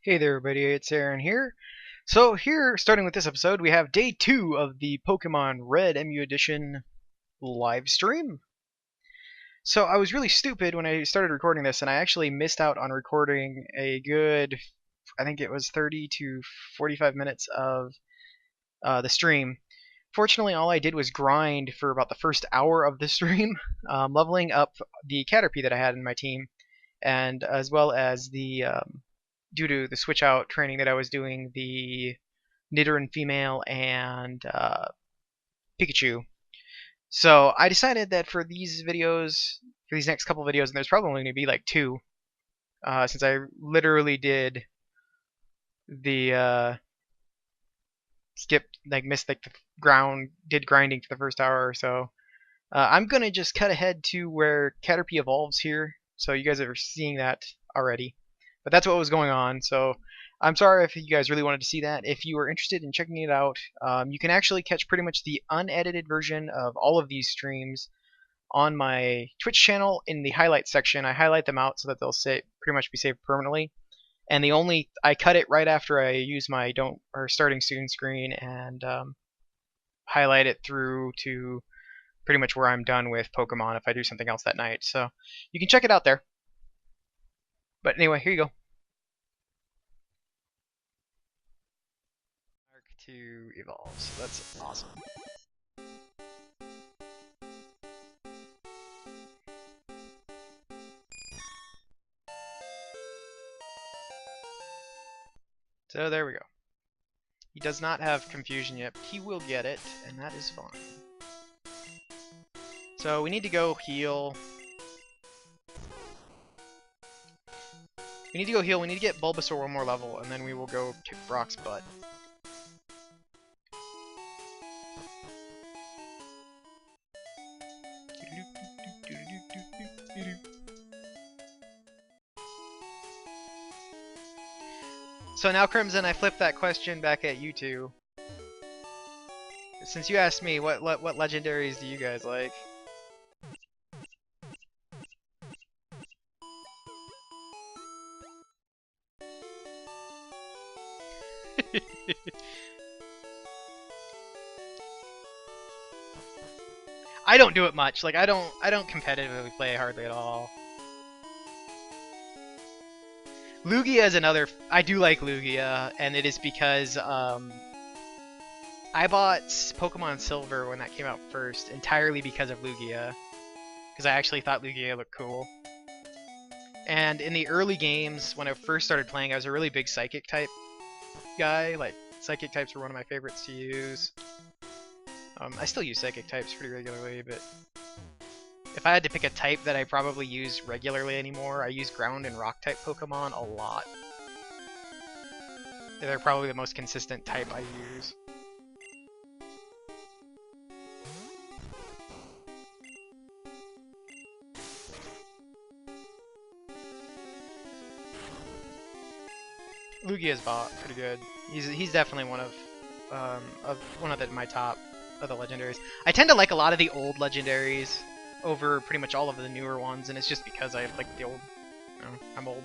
Hey there everybody, it's Aaron here. So here, starting with this episode, we have day 2 of the Pokemon Red Emu Edition live stream. So I was really stupid when I started recording this, and I actually missed out on recording a good, I think it was 30 to 45 minutes of the stream. Fortunately, all I did was grind for about the first hour of the stream, leveling up the Caterpie that I had in my team, and as well as the due to the switch out training that I was doing, the Nidoran female and Pikachu. So I decided that for these videos, for these next couple videos, and there's probably only going to be like two, since I literally did the missed like the did grinding for the first hour or so. I'm gonna just cut ahead to where Caterpie evolves here, so you guys are seeing that already. But that's what was going on, so I'm sorry if you guys really wanted to see that. If you are interested in checking it out, you can actually catch pretty much the unedited version of all of these streams on my Twitch channel in the highlights section. I highlight them out so that they'll pretty much be saved permanently. And I cut it right after I use my starting soon screen and highlight it through to pretty much where I'm done with Pokemon if I do something else that night. So you can check it out there. But anyway, here you go. Arc 2 evolves. So that's awesome. So there we go. He does not have confusion yet, but he will get it, and that is fine. So we need to go heal. We need to go heal. We need to get Bulbasaur one more level, and then we will go kick Brock's butt. So now, Crimson, I flipped that question back at you two. Since you asked me, what legendaries do you guys like? I don't do it much. Like I don't competitively play hardly at all. Lugia is another. I do like Lugia, and it is because I bought Pokemon Silver when that came out first entirely because of Lugia, because I actually thought Lugia looked cool. And in the early games, when I first started playing, I was a really big Psychic type guy. Like Psychic types were one of my favorites to use. I still use Psychic types pretty regularly, but if I had to pick a type that I probably use regularly anymore, I use Ground and Rock type Pokemon a lot. They're probably the most consistent type I use. Lugia's pretty good. He's definitely one of my top of the legendaries. I tend to like a lot of the old legendaries over pretty much all of the newer ones, and it's just because I like the old. You know, I'm old.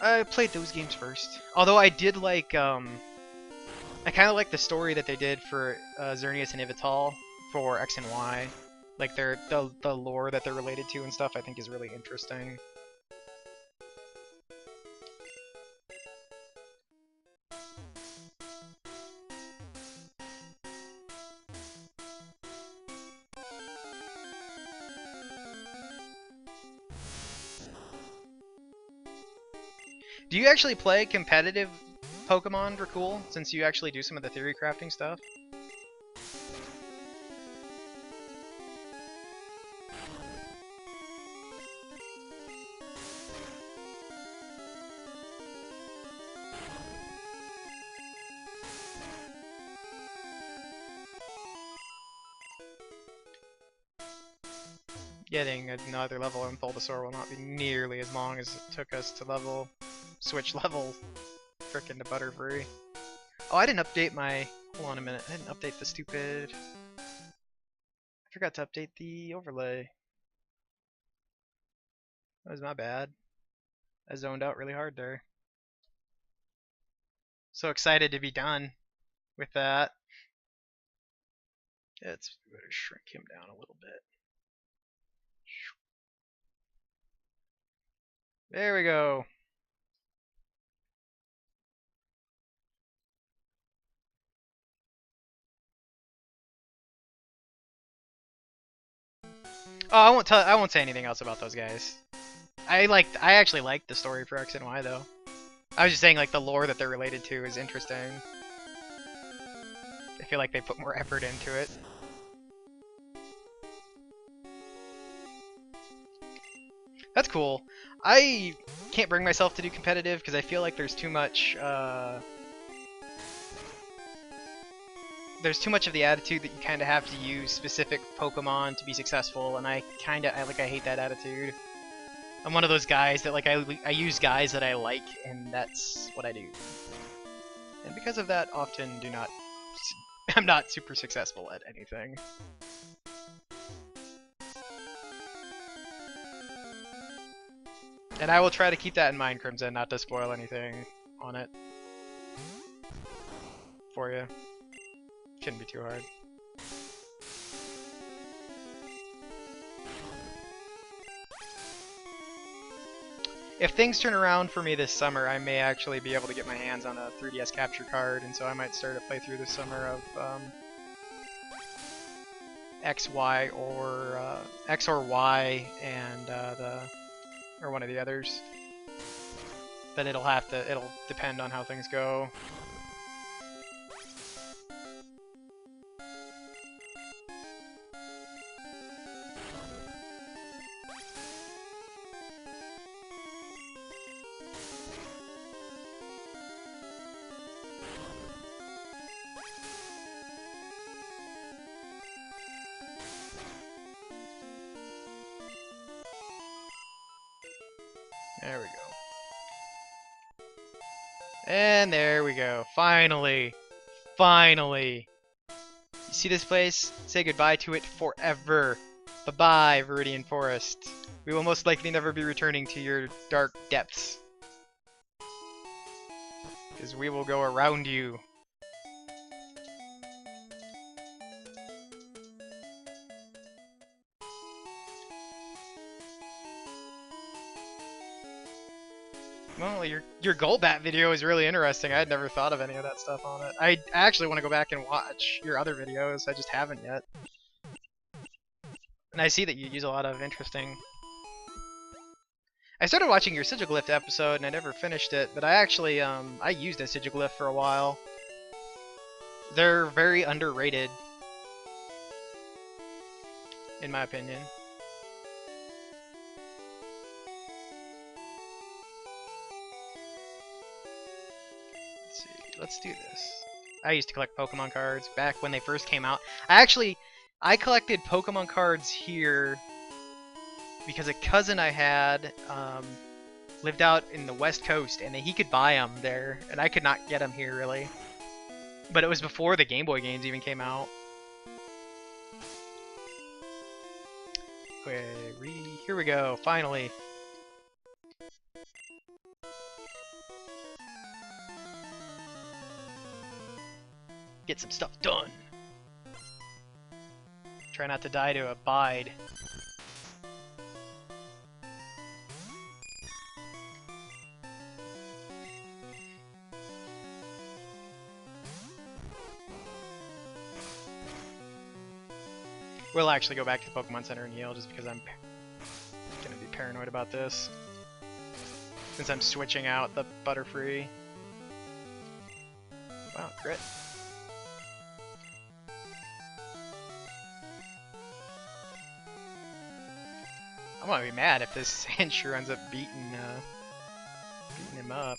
I played those games first. Although I did like, I kind of like the story that they did for Xerneas and Yveltal for X and Y. Like the lore that they're related to and stuff, I think is really interesting. Do you actually play competitive Pokemon Dracul, since you actually do some of the theory crafting stuff? Getting another level on Bulbasaur will not be nearly as long as it took us to switch level frickin' to Butterfree. Oh, I didn't update my... Hold on a minute. I didn't update the stupid... I forgot to update the overlay. That was my bad. I zoned out really hard there. So excited to be done with that. Let's better shrink him down a little bit. There we go. Oh, I won't say anything else about those guys. I actually liked the story for X and Y though. I was just saying like the lore that they're related to is interesting. I feel like they put more effort into it. That's cool. I can't bring myself to do competitive because I feel like there's too much of the attitude that you kind of have to use specific Pokemon to be successful, and I hate that attitude. I'm one of those guys that like I use guys that I like, and that's what I do. And because of that, often I'm not super successful at anything. And I will try to keep that in mind, Crimson, not to spoil anything on it for you. Shouldn't be too hard. If things turn around for me this summer, I may actually be able to get my hands on a 3DS capture card, and so I might start a playthrough this summer of X, Y, or X or Y, and or one of the others. But it'll depend on how things go. There we go. And there we go. Finally! Finally! You see this place? Say goodbye to it forever. Bye-bye, Viridian Forest. We will most likely never be returning to your dark depths. Because we will go around you. Well, your Golbat video is really interesting. I had never thought of any of that stuff on it. I actually want to go back and watch your other videos. I just haven't yet. And I see that you use a lot of interesting... I started watching your Sigilglyph episode and I never finished it, but I actually, I used a Sigilglyph for a while. They're very underrated, in my opinion. Let's see, let's do this. I used to collect Pokemon cards back when they first came out. I collected Pokemon cards here because a cousin I had lived out in the West Coast, and he could buy them there, and I could not get them here, really. But it was before the Game Boy games even came out. Here we go, finally. Get some stuff done. Try not to die to a Bide. We'll actually go back to the Pokemon Center and heal just because I'm gonna be paranoid about this. Since I'm switching out the Butterfree. Wow, crit. I'm gonna be mad if this Sandshrew ends up beating him up.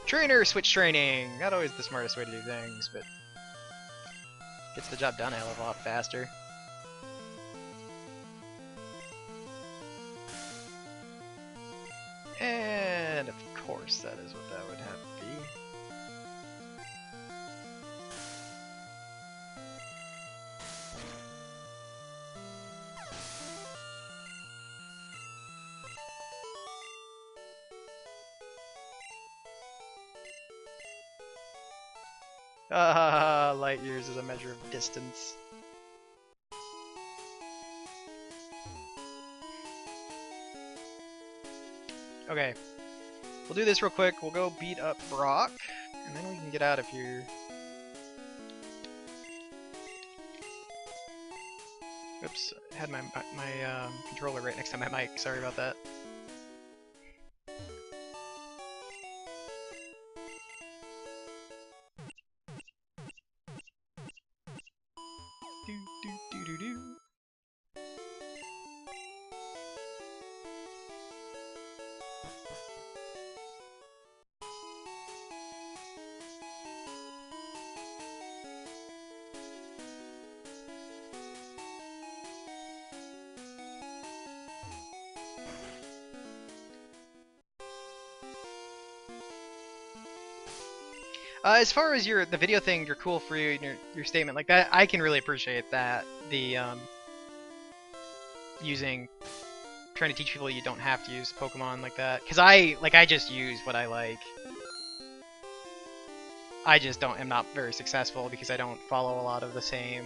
Trainer switch training! Not always the smartest way to do things, but gets the job done a hell of a lot faster. And of course that is what that would have to be. Light years is a measure of distance. Okay, we'll do this real quick. We'll go beat up Brock, and then we can get out of here. Oops, I had my controller right next to my mic. Sorry about that. As far as the video thing, you're cool for you and your statement like that, I can really appreciate that. The trying to teach people you don't have to use Pokemon like that, because I just use what I like. I just am not very successful because I don't follow a lot of the same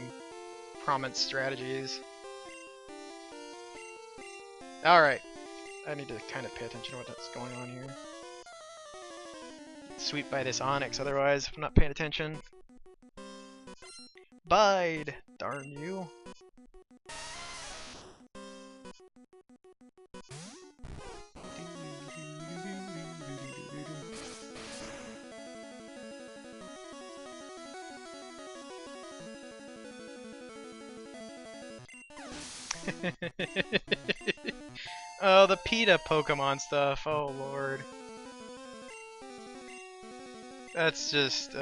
prominent strategies. All right, I need to kind of pay attention to what's going on here. Sweep by this Onyx, otherwise I'm not paying attention. Bide, darn you. Oh, the PETA Pokemon stuff, oh lord. That's just,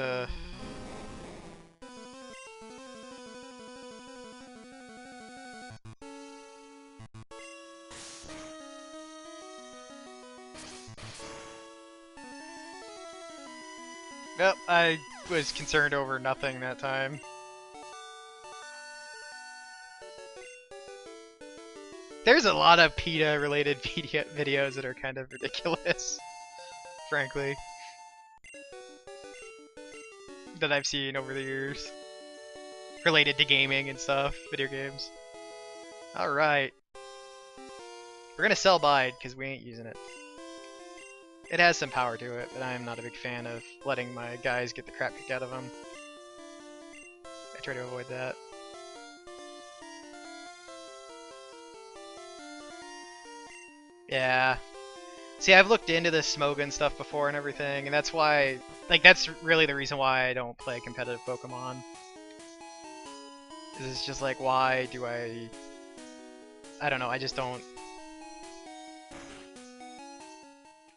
Nope, I was concerned over nothing that time. There's a lot of PETA related videos that are kind of ridiculous, frankly, that I've seen over the years, related to gaming and stuff, video games. Alright. We're gonna sell Bide, because we ain't using it. It has some power to it, but I'm not a big fan of letting my guys get the crap kicked out of them. I try to avoid that. Yeah. See, I've looked into this Smogon stuff before and everything, and that's why, like, that's really the reason why I don't play competitive Pokemon. It's just like, why do I don't know, I just don't.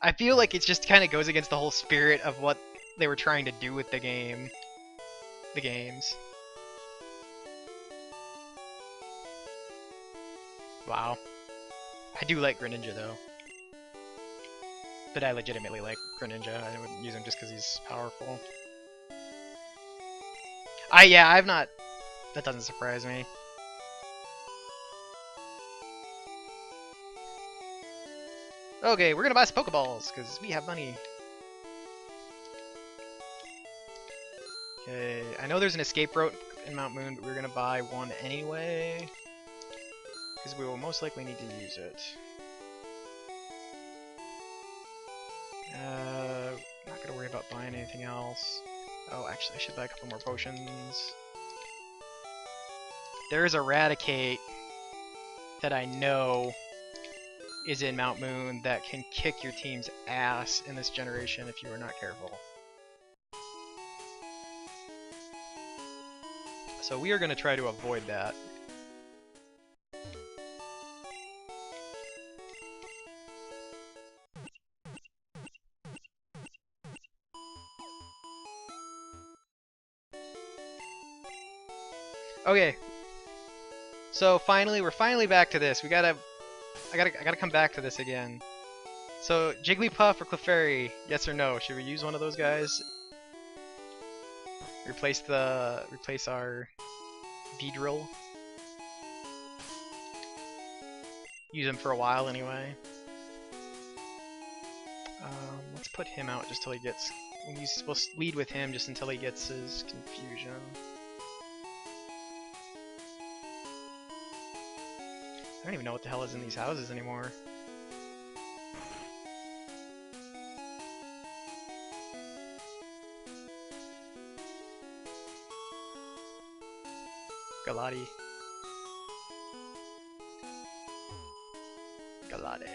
I feel like it just kind of goes against the whole spirit of what they were trying to do with the games. Wow. I do like Greninja though. But I legitimately like Greninja. I wouldn't use him just because he's powerful. I've not... That doesn't surprise me. Okay, we're gonna buy some Pokeballs, because we have money. Okay, I know there's an escape route in Mount Moon, but we're gonna buy one anyway. Because we will most likely need to use it. Not gonna worry about buying anything else. Oh, actually, I should buy a couple more potions. There's Eradicate that I know is in Mount Moon that can kick your team's ass in this generation if you are not careful. So we are going to try to avoid that. Okay. So finally, we're finally back to this. I gotta come back to this again. So Jigglypuff or Clefairy, yes or no? Should we use one of those guys? Replace our Beedrill. Use him for a while anyway. Let's put him out just till he gets We'll lead with him just until he gets his confusion. I don't even know what the hell is in these houses anymore. Galati. Galade.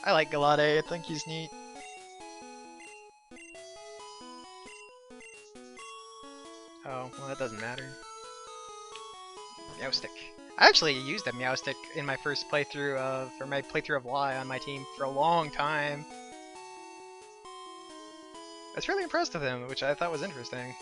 I like Galade, I think he's neat. Oh, well that doesn't matter. Meowstick. I actually used a Meowstick in my first playthrough of, or my playthrough of Y on my team for a long time. I was really impressed with him, which I thought was interesting.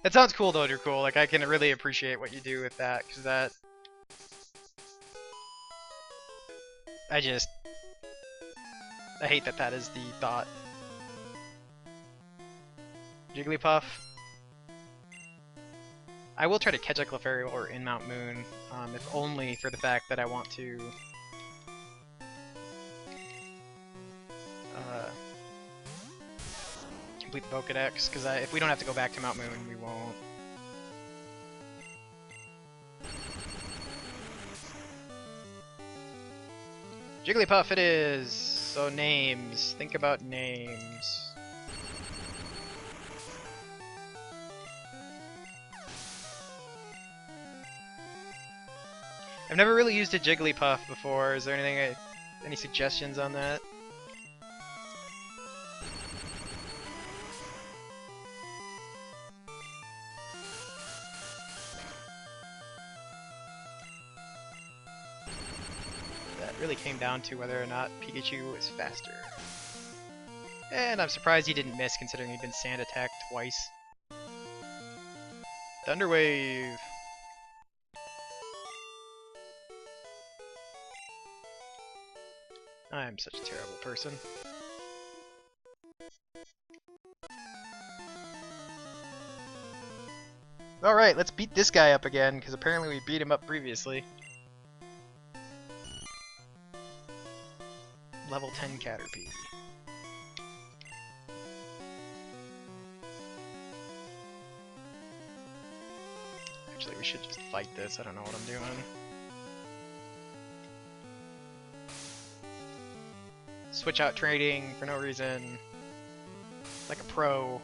That sounds cool though, Dracul. Like, I can really appreciate what you do with that, because that... I hate that that is the thought. Jigglypuff. I will try to catch a Clefairy or in Mount Moon, if only for the fact that I want to... complete the Pokedex, because if we don't have to go back to Mount Moon, we won't. Jigglypuff it is! So names. Think about names. I've never really used a Jigglypuff before. Is there anything, any suggestions on that? Really came down to whether or not Pikachu was faster. And I'm surprised he didn't miss considering he'd been sand attacked twice. Thunder Wave! I'm such a terrible person. Alright, let's beat this guy up again, because apparently we beat him up previously. Level 10 Caterpie. Actually, we should just fight this. I don't know what I'm doing. Switch out trading for no reason. Like a pro.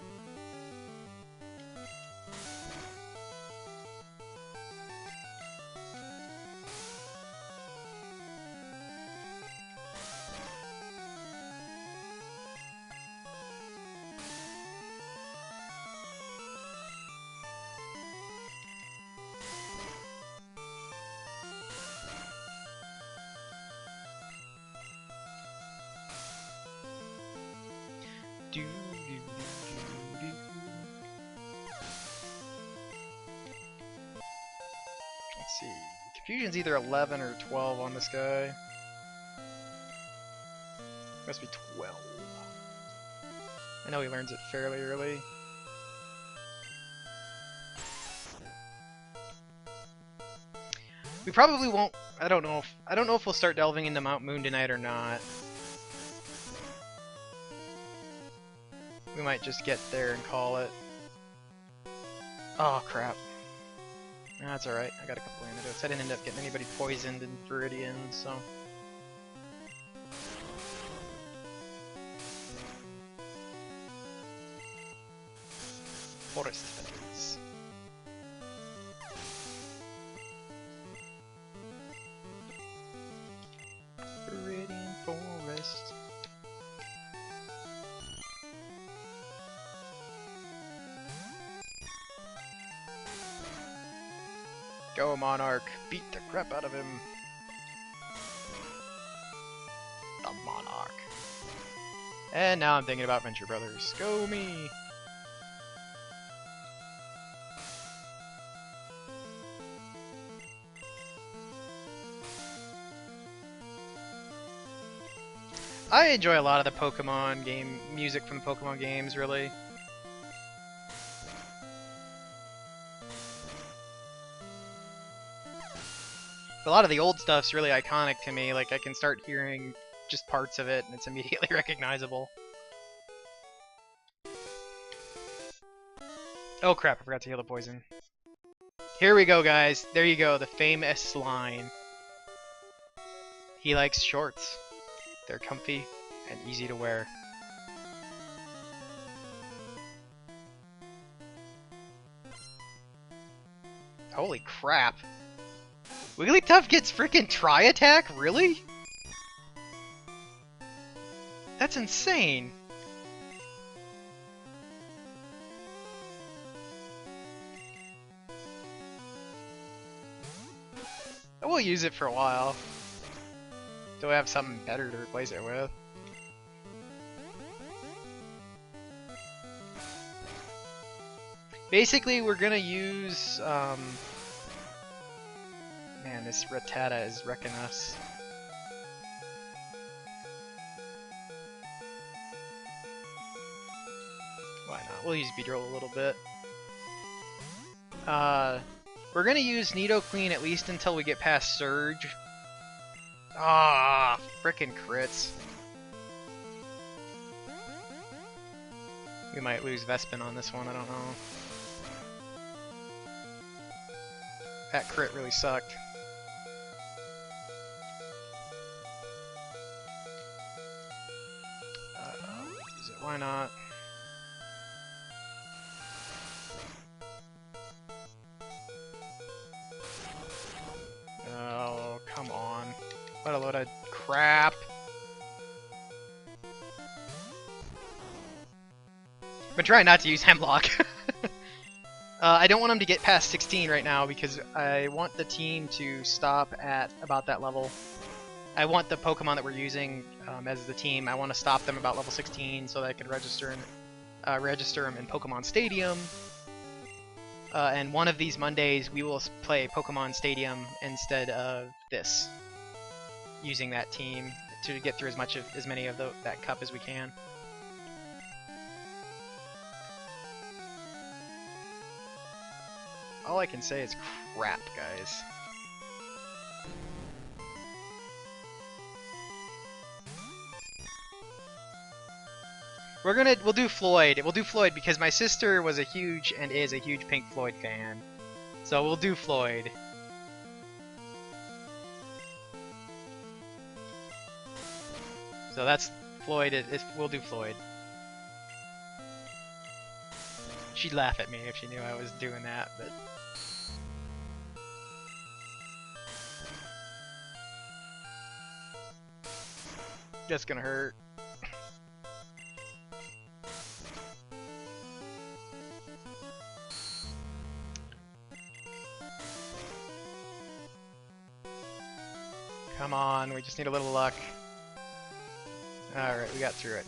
Let's see. Confusion's either 11 or 12 on this guy. Must be 12. I know he learns it fairly early. We probably won't. I don't know if we'll start delving into Mount Moon tonight or not. We might just get there and call it. Oh crap. That's alright, I got a couple antidotes. I didn't end up getting anybody poisoned in Viridian, so... Forest Feathers. Viridian Forest. Go, Monarch! Beat the crap out of him! The Monarch. And now I'm thinking about Venture Brothers. Go me! I enjoy a lot of the Pokemon game music from the Pokemon games, really. A lot of the old stuff's really iconic to me. Like, I can start hearing just parts of it, and it's immediately recognizable. Oh crap, I forgot to heal the poison. Here we go, guys. There you go, the famous line. He likes shorts. They're comfy and easy to wear. Holy crap. Wigglytuff gets frickin' Tri-Attack? Really? That's insane. I will use it for a while. Do I have something better to replace it with? Basically, we're gonna use, man, this Rattata is wrecking us. Why not? We'll use Beedrill a little bit. We're gonna use Nidoqueen at least until we get past Surge. Ah, frickin' crits. We might lose Vespin on this one, I don't know. That crit really sucked. Use it, why not? Oh, come on. What a load of crap. I've been trying not to use Hemlock. I don't want him to get past 16 right now because I want the team to stop at about that level. I want the Pokemon that we're using as the team, I want to stop them about level 16 so that I can register them in Pokemon Stadium. And one of these Mondays we will play Pokemon Stadium instead of this, using that team to get through as many of that cup as we can. All I can say is crap, guys. We'll do Floyd. We'll do Floyd because my sister was a huge and is a huge Pink Floyd fan. So we'll do Floyd. So that's Floyd. We'll do Floyd. She'd laugh at me if she knew I was doing that, but... That's gonna hurt. Come on, we just need a little luck. Alright, we got through it.